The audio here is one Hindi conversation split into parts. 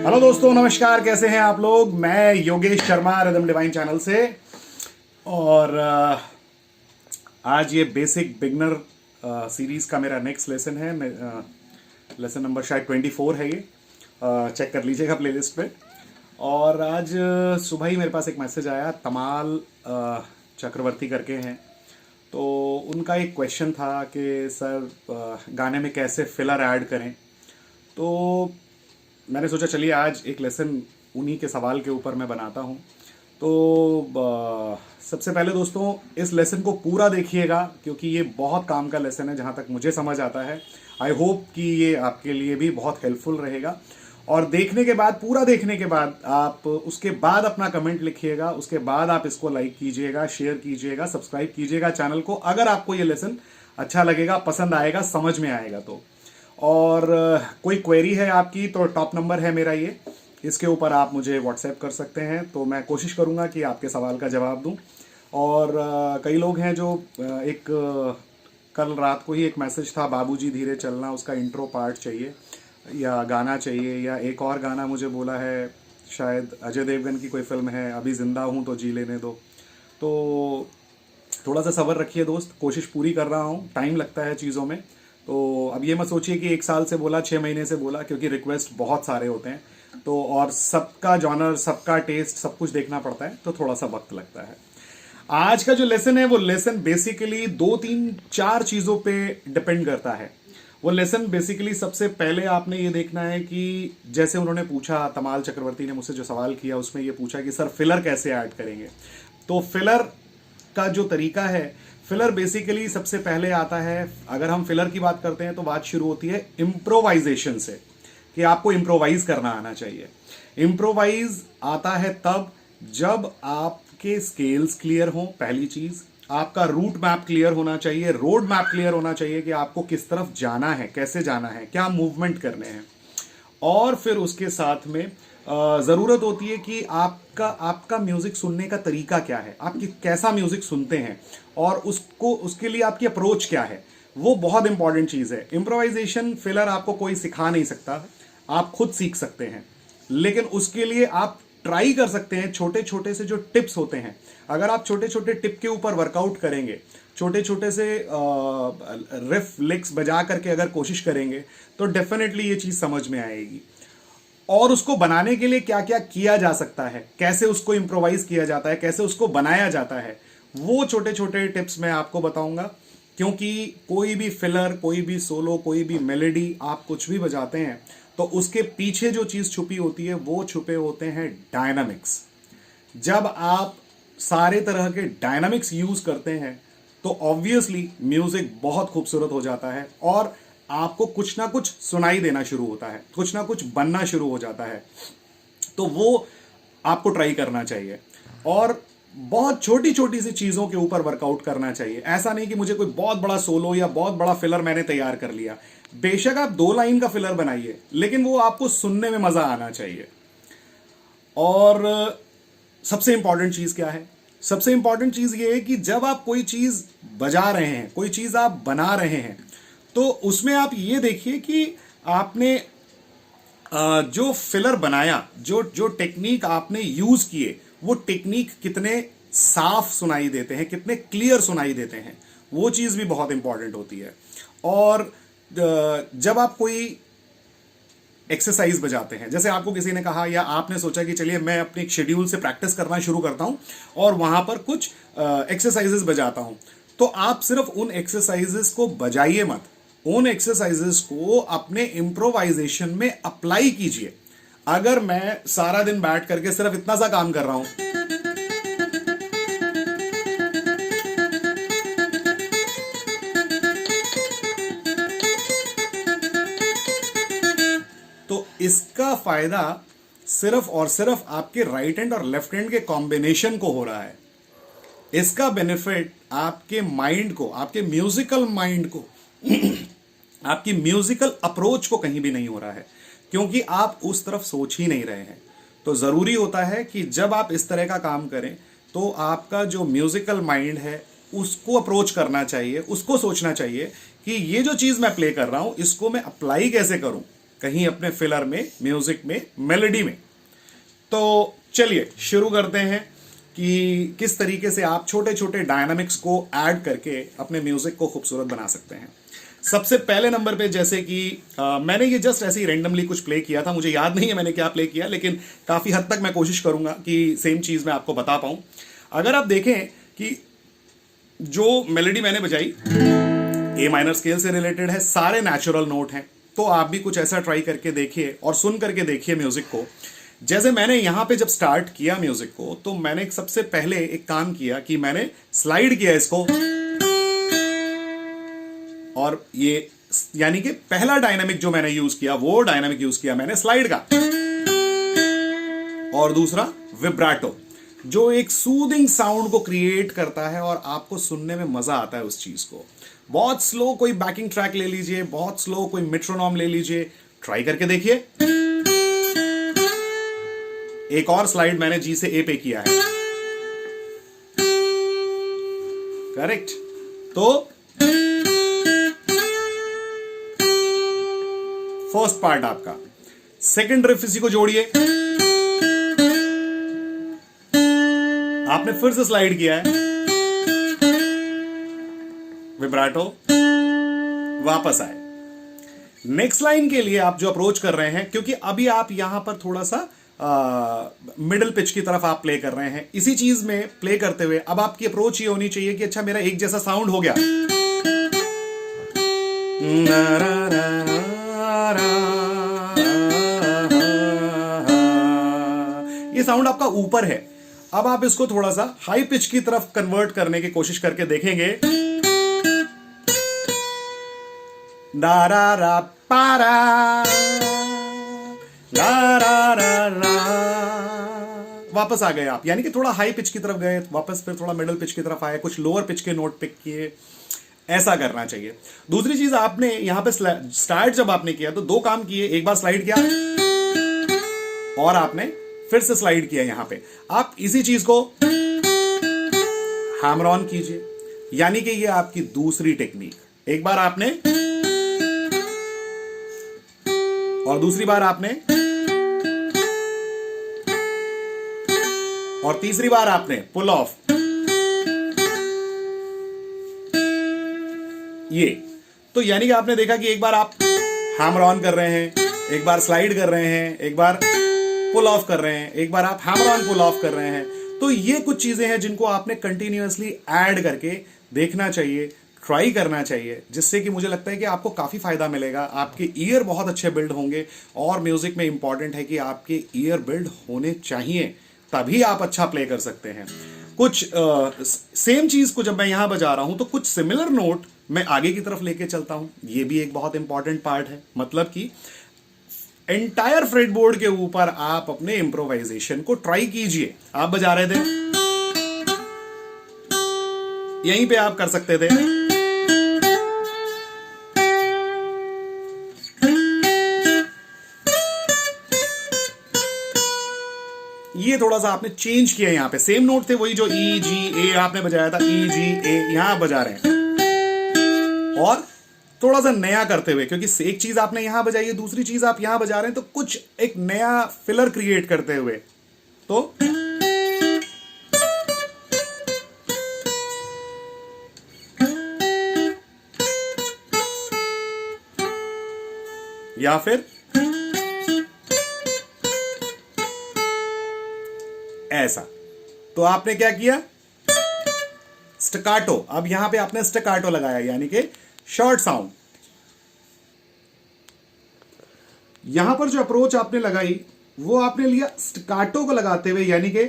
हेलो दोस्तों, नमस्कार। कैसे हैं आप लोग? मैं Yogesh Sharma, rhythm divine channel से। और आज ये बेसिक बिगनर सीरीज का मेरा नेक्स्ट लेसन है। लेसन नंबर शायद 24 है ये। चेक कर लीजिएगा प्लेलिस्ट पे। और आज सुबह ही मेरे पास एक मैसेज आया, तमाल चक्रवर्ती करके हैं। तो उनका एक क्वेश्चन था कि सर गाने में कैसे फिलर ऐड करें। तो मैंने सोचा चलिए आज एक लेसन उन्हीं के सवाल के ऊपर मैं बनाता हूँ। तो सबसे पहले दोस्तों इस लेसन को पूरा देखिएगा, क्योंकि ये बहुत काम का लेसन है जहाँ तक मुझे समझ आता है। आई होप कि ये आपके लिए भी बहुत हेल्पफुल रहेगा। और देखने के बाद, पूरा देखने के बाद आप उसके बाद अपना कमेंट लिखिएगा। उसके बाद आप इसको लाइक कीजिएगा, शेयर कीजिएगा, सब्सक्राइब कीजिएगा चैनल को, अगर आपको ये लेसन अच्छा लगेगा, पसंद आएगा, समझ में आएगा तो। और कोई क्वेरी है आपकी तो टॉप नंबर है मेरा ये, इसके ऊपर आप मुझे व्हाट्सएप कर सकते हैं। तो मैं कोशिश करूंगा कि आपके सवाल का जवाब दूं। और कई लोग हैं जो कल रात को ही एक मैसेज था, बाबूजी धीरे चलना, उसका इंट्रो पार्ट चाहिए या गाना चाहिए, या एक और गाना मुझे बोला है, शायद अजय देवगन की कोई फिल्म है, अभी जिंदा हूँ तो जी लेने दो। तो थोड़ा सा सब्र रखिए दोस्त, कोशिश पूरी कर रहा हूँ, टाइम लगता है चीज़ों में। तो अब ये मत सोचिए कि 1 साल से बोला, 6 महीने से बोला, क्योंकि रिक्वेस्ट बहुत सारे होते हैं। तो और सबका जॉनर, सबका टेस्ट, सब कुछ देखना पड़ता है, तो थोड़ा सा वक्त लगता है। आज का जो लेसन है वो लेसन बेसिकली 2-3-4 चीज़ों पे डिपेंड करता है। वो लेसन बेसिकली सबसे पहले आपने ये देखना है कि जैसे उन्होंने पूछा, तमाल चक्रवर्ती ने मुझसे जो सवाल किया उसमें ये पूछा कि सर फिलर कैसे ऐड करेंगे। तो फिलर का जो तरीका है, फिलर बेसिकली सबसे पहले आता है, अगर हम फिलर की बात करते हैं तो बात शुरू होती है इम्प्रोवाइजेशन से, कि आपको इम्प्रोवाइज करना आना चाहिए। इम्प्रोवाइज आता है तब जब आपके स्केल्स क्लियर हों, पहली चीज। आपका रूट मैप क्लियर होना चाहिए, रोड मैप क्लियर होना चाहिए कि आपको किस तरफ जाना है, कैसे जाना है, क्या मूवमेंट करने हैं। और फिर उसके साथ में जरूरत होती है कि आपका म्यूजिक सुनने का तरीका क्या है, आप कैसा म्यूजिक सुनते हैं, और उसके लिए आपकी अप्रोच क्या है। वो बहुत इंपॉर्टेंट चीज है। इम्प्रोवाइजेशन फिलर आपको कोई सिखा नहीं सकता, आप खुद सीख सकते हैं। लेकिन उसके लिए आप ट्राई कर सकते हैं, छोटे छोटे से जो टिप्स होते हैं, अगर आप छोटे छोटे टिप के ऊपर वर्कआउट करेंगे, छोटे छोटे से रिफ लिक्स बजा करके अगर कोशिश करेंगे, तो डेफिनेटली ये चीज समझ में आएगी। और उसको बनाने के लिए क्या क्या किया जा सकता है, कैसे उसको इम्प्रोवाइज किया जाता है, कैसे उसको बनाया जाता है, वो छोटे छोटे टिप्स मैं आपको बताऊंगा। क्योंकि कोई भी फिलर, कोई भी सोलो, कोई भी मेलोडी आप कुछ भी बजाते हैं, तो उसके पीछे जो चीज छुपी होती है वो छुपे होते हैं डायनामिक्स। जब आप सारे तरह के डायनामिक्स यूज करते हैं तो ऑब्वियसली म्यूजिक बहुत खूबसूरत हो जाता है, और आपको कुछ ना कुछ सुनाई देना शुरू होता है, कुछ ना कुछ बनना शुरू हो जाता है। तो वो आपको ट्राई करना चाहिए, और बहुत छोटी छोटी सी चीजों के ऊपर वर्कआउट करना चाहिए। ऐसा नहीं कि मुझे कोई बहुत बड़ा सोलो या बहुत बड़ा फिलर मैंने तैयार कर लिया। बेशक आप 2 लाइन का फिलर बनाइए, लेकिन वो आपको सुनने में मजा आना चाहिए। और सबसे इंपॉर्टेंट चीज क्या है? सबसे इंपॉर्टेंट चीज ये है कि जब आप कोई चीज बजा रहे हैं, कोई चीज आप बना रहे हैं, तो उसमें आप ये देखिए कि आपने जो फिलर बनाया, जो जो टेक्निक आपने यूज किए, वो टेक्निक कितने साफ सुनाई देते हैं, कितने क्लियर सुनाई देते हैं, वो चीज भी बहुत इंपॉर्टेंट होती है। और जब आप कोई एक्सरसाइज बजाते हैं, जैसे आपको किसी ने कहा या आपने सोचा कि चलिए मैं अपने शेड्यूल से प्रैक्टिस करना शुरू करता हूं और वहां पर कुछ एक्सरसाइजेस बजाता हूं, तो आप सिर्फ उन एक्सरसाइजेस को बजाइए मत, उन एक्सरसाइजेस को अपने इम्प्रोवाइजेशन में अप्लाई कीजिए। अगर मैं सारा दिन बैठ करके सिर्फ इतना सा काम कर रहा हूं, तो इसका फायदा सिर्फ और सिर्फ आपके राइट हैंड और लेफ्ट हैंड के कॉम्बिनेशन को हो रहा है। इसका बेनिफिट आपके माइंड को, आपके म्यूजिकल माइंड को, आपकी म्यूजिकल अप्रोच को कहीं भी नहीं हो रहा है, क्योंकि आप उस तरफ सोच ही नहीं रहे हैं। तो जरूरी होता है कि जब आप इस तरह का काम करें, तो आपका जो म्यूजिकल माइंड है उसको अप्रोच करना चाहिए, उसको सोचना चाहिए कि ये जो चीज मैं प्ले कर रहा हूं, इसको मैं अप्लाई कैसे करूं, कहीं अपने फिलर में, म्यूजिक में, मेलोडी में। तो चलिए शुरू करते हैं कि किस तरीके से आप छोटे छोटे डायनामिक्स को ऐड करके अपने म्यूजिक को खूबसूरत बना सकते हैं। सबसे पहले नंबर पे जैसे कि मैंने ये जस्ट ऐसे ही रैंडमली कुछ प्ले किया था, मुझे याद नहीं है मैंने क्या प्ले किया, लेकिन काफी हद तक मैं कोशिश करूंगा कि सेम चीज मैं आपको बता पाऊं। अगर आप देखें कि जो मेलोडी मैंने बजाई ए माइनर स्केल से रिलेटेड है, सारे नेचुरल नोट हैं, तो आप भी कुछ ऐसा ट्राई करके देखिए और सुन करके देखिए म्यूजिक को। जैसे मैंने यहां पे जब स्टार्ट किया म्यूजिक को, तो मैंने सबसे पहले एक काम किया कि मैंने स्लाइड किया इसको, और ये यानी कि पहला डायनामिक जो मैंने यूज किया वो डायनामिक यूज किया मैंने स्लाइड का, और दूसरा विब्राटो, जो एक सूदिंग साउंड को क्रिएट करता है और आपको सुनने में मजा आता है उस चीज को। बहुत स्लो कोई बैकिंग ट्रैक ले लीजिए, बहुत स्लो कोई मेट्रोनॉम ले लीजिए, ट्राई करके देखिए। एक और स्लाइड मैंने जी से ए पे किया है, करेक्ट। तो फर्स्ट पार्ट आपका, सेकंड रिफ इसी को जोड़िए, आपने फिर से स्लाइड किया है, विब्राटो, वापस आए। नेक्स्ट लाइन के लिए आप जो अप्रोच कर रहे हैं, क्योंकि अभी आप यहां पर थोड़ा सा मिडिल पिच की तरफ आप प्ले कर रहे हैं, इसी चीज में प्ले करते हुए अब आपकी अप्रोच ये होनी चाहिए कि अच्छा मेरा एक जैसा साउंड हो गया, ये साउंड आपका ऊपर है। अब आप इसको थोड़ा सा हाई पिच की तरफ कन्वर्ट करने की कोशिश करके देखेंगे, रा रा पारा रा रा रा रा, वापस आ गए आप, यानी कि थोड़ा हाई पिच की तरफ गए, वापस फिर थोड़ा मिडिल पिच की तरफ आए, कुछ लोअर पिच के नोट पिक किए, ऐसा करना चाहिए। दूसरी चीज, आपने यहां पे स्टार्ट जब आपने किया तो दो काम किए, एक बार स्लाइड किया और आपने फिर से स्लाइड किया। यहां पे आप इसी चीज को हैमर ऑन कीजिए, यानी कि ये आपकी दूसरी टेक्निक। एक बार आपने और दूसरी बार आपने और तीसरी बार आपने पुल ऑफ, ये तो यानी कि आपने देखा कि एक बार आप हैमर ऑन कर रहे हैं, एक बार स्लाइड कर रहे हैं, एक बार पुल ऑफ कर रहे हैं, एक बार आप हैमर ऑन पुल ऑफ कर रहे हैं। तो ये कुछ चीजें हैं जिनको आपने कंटिन्यूअसली ऐड करके देखना चाहिए, ट्राई करना चाहिए, जिससे कि मुझे लगता है कि आपको काफी फायदा मिलेगा, आपके ईयर बहुत अच्छे बिल्ड होंगे। और म्यूजिक में इंपॉर्टेंट है कि आपके ईयर बिल्ड होने चाहिए, तभी आप अच्छा प्ले कर सकते हैं। कुछ सेम चीज को जब मैं यहां बजा रहा हूं तो कुछ सिमिलर नोट मैं आगे की तरफ लेके चलता हूं, ये भी एक बहुत इंपॉर्टेंट पार्ट है। मतलब कि एंटायर फ्रेटबोर्ड के ऊपर आप अपने इंप्रोवाइजेशन को ट्राई कीजिए। आप बजा रहे थे, यहीं पे आप कर सकते थे, ये थोड़ा सा आपने चेंज किया। यहां पे सेम नोट थे, वही जो ई जी ए आपने बजाया था, ई जी ए, यहां आप बजा रहे हैं और थोड़ा सा नया करते हुए, क्योंकि एक चीज आपने यहां बजाई है, दूसरी चीज आप यहां बजा रहे हैं, तो कुछ एक नया फिलर क्रिएट करते हुए। तो या फिर ऐसा, तो आपने क्या किया, स्टकाटो। अब यहां पे आपने स्टकाटो लगाया, यानी कि शॉर्ट साउंड। यहां पर जो अप्रोच आपने लगाई वो आपने लिया स्टकाटो को लगाते हुए, यानी कि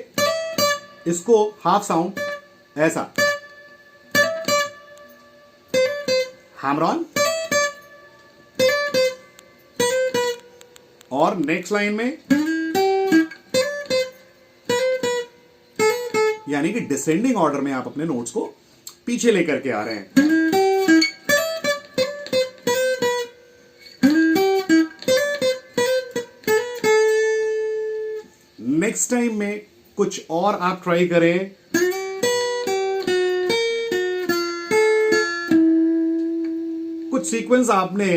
इसको हाफ साउंड ऐसा, हैमर ऑन, और नेक्स्ट लाइन में यानी कि डिसेंडिंग ऑर्डर में आप अपने नोट्स को पीछे लेकर के आ रहे हैं। नेक्स्ट टाइम में कुछ और आप ट्राई करें। कुछ सीक्वेंस आपने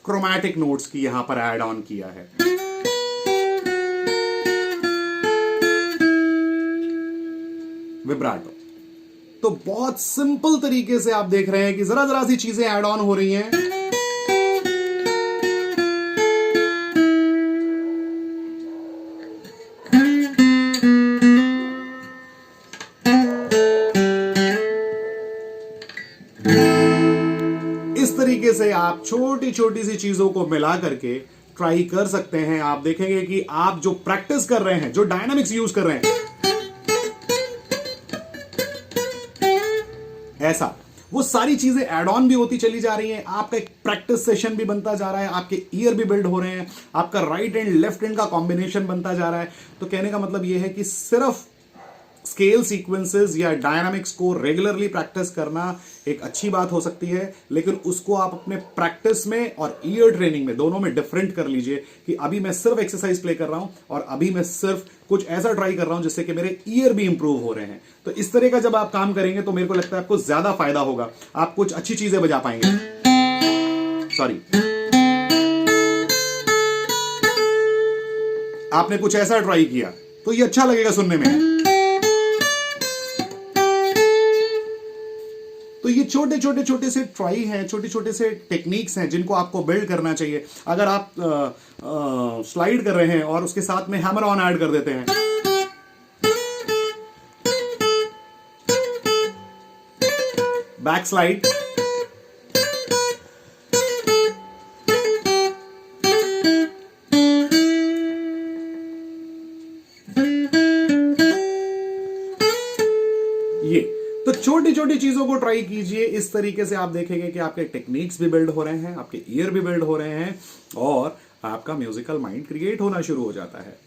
क्रोमैटिक नोट्स की यहां पर ऐड ऑन किया है। विब्राटो। तो बहुत सिंपल तरीके से आप देख रहे हैं कि जरा जरा सी चीजें ऐड ऑन हो रही हैं। इस तरीके से आप छोटी छोटी सी चीजों को मिला करके ट्राई कर सकते हैं। आप देखेंगे कि आप जो प्रैक्टिस कर रहे हैं, जो डायनामिक्स यूज कर रहे हैं, ऐसा वो सारी चीजें ऐड ऑन भी होती चली जा रही हैं। आपका एक प्रैक्टिस सेशन भी बनता जा रहा है, आपके ईयर भी बिल्ड हो रहे हैं, आपका राइट एंड लेफ्ट हैंड का कॉम्बिनेशन बनता जा रहा है। तो कहने का मतलब यह है कि सिर्फ स्केल सीक्वेंसेस या डायनामिक्स को रेगुलरली प्रैक्टिस करना एक अच्छी बात हो सकती है, लेकिन उसको आप अपने प्रैक्टिस में और ईयर ट्रेनिंग में दोनों में डिफरेंट कर लीजिए कि अभी मैं सिर्फ एक्सरसाइज प्ले कर रहा हूं और अभी मैं सिर्फ कुछ ऐसा ट्राई कर रहा हूं जिससे कि मेरे ईयर भी इंप्रूव हो रहे हैं। तो इस तरह का जब आप काम करेंगे तो मेरे को लगता है आपको ज्यादा फायदा होगा, आप कुछ अच्छी चीजें बजा पाएंगे। सॉरी, आपने कुछ ऐसा ट्राई किया तो ये अच्छा लगेगा सुनने में। तो ये छोटे छोटे छोटे से ट्राई हैं, छोटे छोटे से टेक्निक्स हैं जिनको आपको बिल्ड करना चाहिए। अगर आप स्लाइड कर रहे हैं और उसके साथ में हैमर ऑन ऐड कर देते हैं, बैक स्लाइड, ये तो छोटी छोटी चीजों को ट्राई कीजिए। इस तरीके से आप देखेंगे कि आपके टेक्निक्स भी बिल्ड हो रहे हैं, आपके ईयर भी बिल्ड हो रहे हैं और आपका म्यूजिकल माइंड क्रिएट होना शुरू हो जाता है।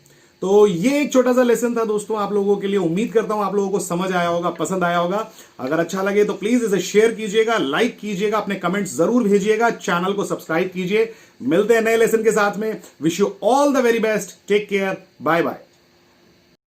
तो ये एक छोटा सा लेसन था दोस्तों आप लोगों के लिए। उम्मीद करता हूं आप लोगों को समझ आया होगा, पसंद आया होगा। अगर अच्छा लगे तो प्लीज इसे शेयर कीजिएगा, लाइक कीजिएगा, अपने कमेंट्स जरूर भेजिएगा, चैनल को सब्सक्राइब कीजिए। मिलते हैं नए लेसन के साथ में। Wish you all the very best, take care, bye bye.